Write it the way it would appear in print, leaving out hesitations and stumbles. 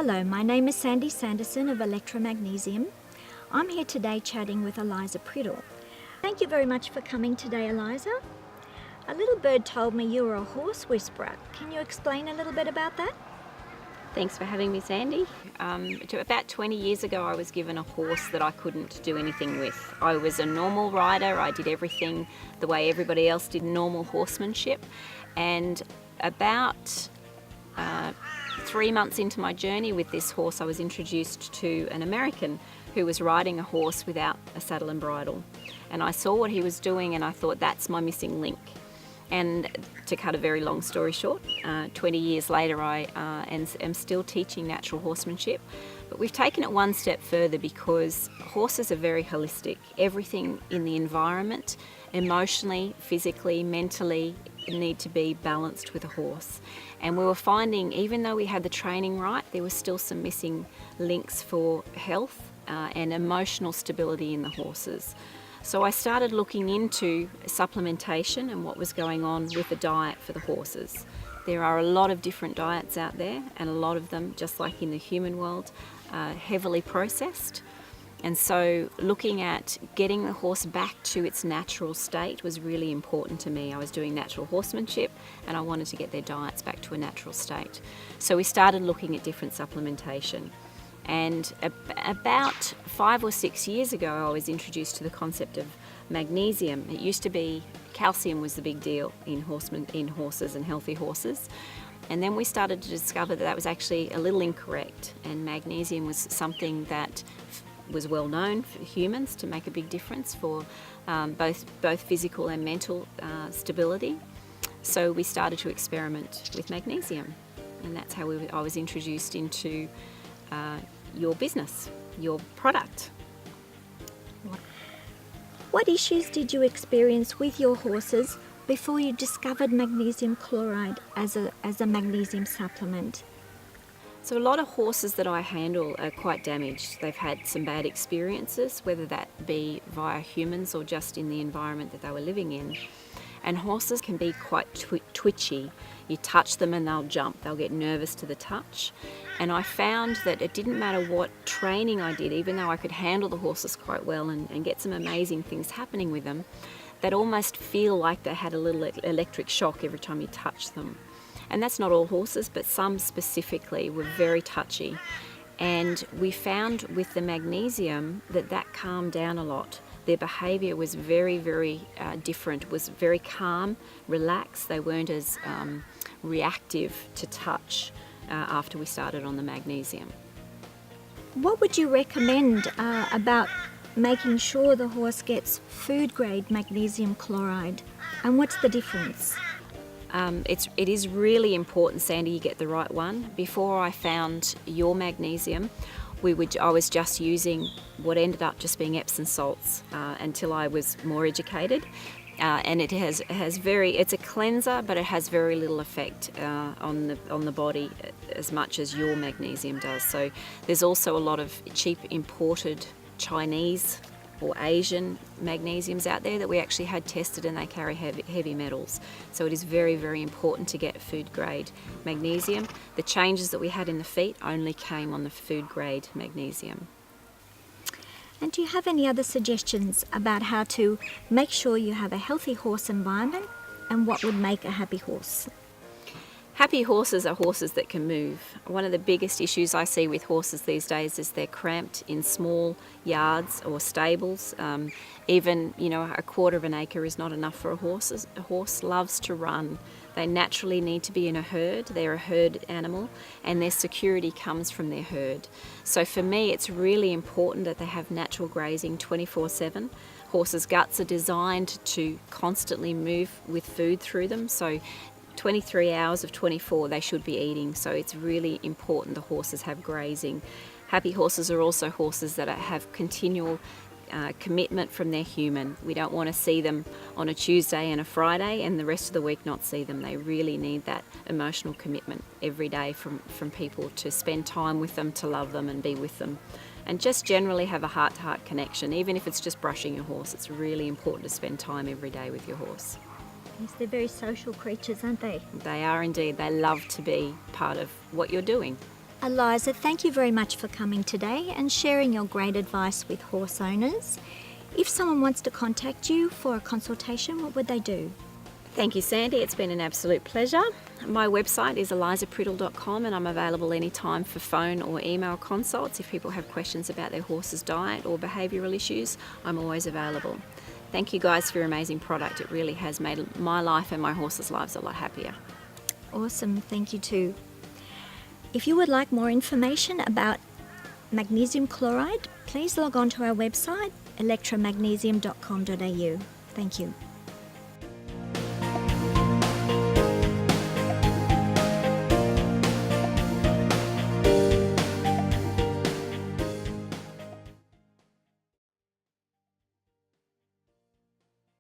Hello, my name is Sanderson of ELEKTRA Magnesium. I'm here today chatting with Eliza Priddle. Thank you very much for coming today, Eliza. A little bird told me you were a horse whisperer. Can you explain a little bit about that? Thanks for having me, Sandy. About 20 years ago, I was given a horse that I couldn't do anything with. I was a normal rider. I did everything the way everybody else did normal horsemanship. And about 3 months into my journey with this horse, I was introduced to an American who was riding a horse without a saddle and bridle. And I saw what he was doing and I thought, that's my missing link. And to cut a very long story short, 20 years later I am still teaching natural horsemanship. But we've taken it one step further because horses are very holistic. Everything in the environment, emotionally, physically, mentally, need to be balanced with a horse. And we were finding, even though we had the training right, there was still some missing links for health and emotional stability in the horses. So I started looking into supplementation and what was going on with the diet for the horses. There are a lot of different diets out there, and a lot of them, just like in the human world, are heavily processed. And so looking at getting the horse back to its natural state was really important to me. I was doing natural horsemanship and I wanted to get their diets back to a natural state. So we started looking at different supplementation. And about 5 or 6 years ago, I was introduced to the concept of magnesium. It used to be calcium was the big deal in horses and healthy horses. And then we started to discover that that was actually a little incorrect, and magnesium was something that was well known for humans to make a big difference for both physical and mental stability. So we started to experiment with magnesium, and that's how I was introduced into your business, your product. What issues did you experience with your horses before you discovered magnesium chloride as a magnesium supplement? So a lot of horses that I handle are quite damaged. They've had some bad experiences, whether that be via humans or just in the environment that they were living in. And horses can be quite twitchy. You touch them and they'll jump, they'll get nervous to the touch. And I found that it didn't matter what training I did, even though I could handle the horses quite well and get some amazing things happening with them, they'd almost feel like they had a little electric shock every time you touch them. And that's not all horses, but some specifically were very touchy. And we found with the magnesium that calmed down a lot. Their behaviour was very, very different, was very calm, relaxed. They weren't as reactive to touch after we started on the magnesium. What would you recommend about making sure the horse gets food-grade magnesium chloride, and what's the difference? It is really important, Sandy, you get the right one. Before I found your magnesium, I was just using what ended up just being Epsom salts until I was more educated. And it's a cleanser, but it has very little effect on the body as much as your magnesium does. So there's also a lot of cheap imported Chinese or Asian magnesiums out there that we actually had tested, and they carry heavy metals. So it is very, very important to get food grade magnesium. The changes that we had in the feet only came on the food grade magnesium. And do you have any other suggestions about how to make sure you have a healthy horse environment, and what would make a happy horse? Happy horses are horses that can move. One of the biggest issues I see with horses these days is they're cramped in small yards or stables. Even, a quarter of an acre is not enough for a horse. A horse loves to run. They naturally need to be in a herd. They're a herd animal, and their security comes from their herd. So for me, it's really important that they have natural grazing 24/7. Horses' guts are designed to constantly move with food through them. So 23 hours of 24 they should be eating, so it's really important the horses have grazing. Happy horses are also horses that have continual commitment from their human. We don't want to see them on a Tuesday and a Friday and the rest of the week not see them. They really need that emotional commitment every day from people to spend time with them, to love them and be with them, and just generally have a heart-to-heart connection. Even if it's just brushing your horse, it's really important to spend time every day with your horse. Yes, they're very social creatures, aren't they? They are indeed. They love to be part of what you're doing. Eliza, thank you very much for coming today and sharing your great advice with horse owners. If someone wants to contact you for a consultation, what would they do? Thank you, Sandy. It's been an absolute pleasure. My website is elizapriddle.com and I'm available anytime for phone or email consults. If people have questions about their horse's diet or behavioural issues, I'm always available. Thank you guys for your amazing product. It really has made my life and my horses' lives a lot happier. Awesome, thank you too. If you would like more information about magnesium chloride, please log on to our website, electramagnesium.com.au. Thank you.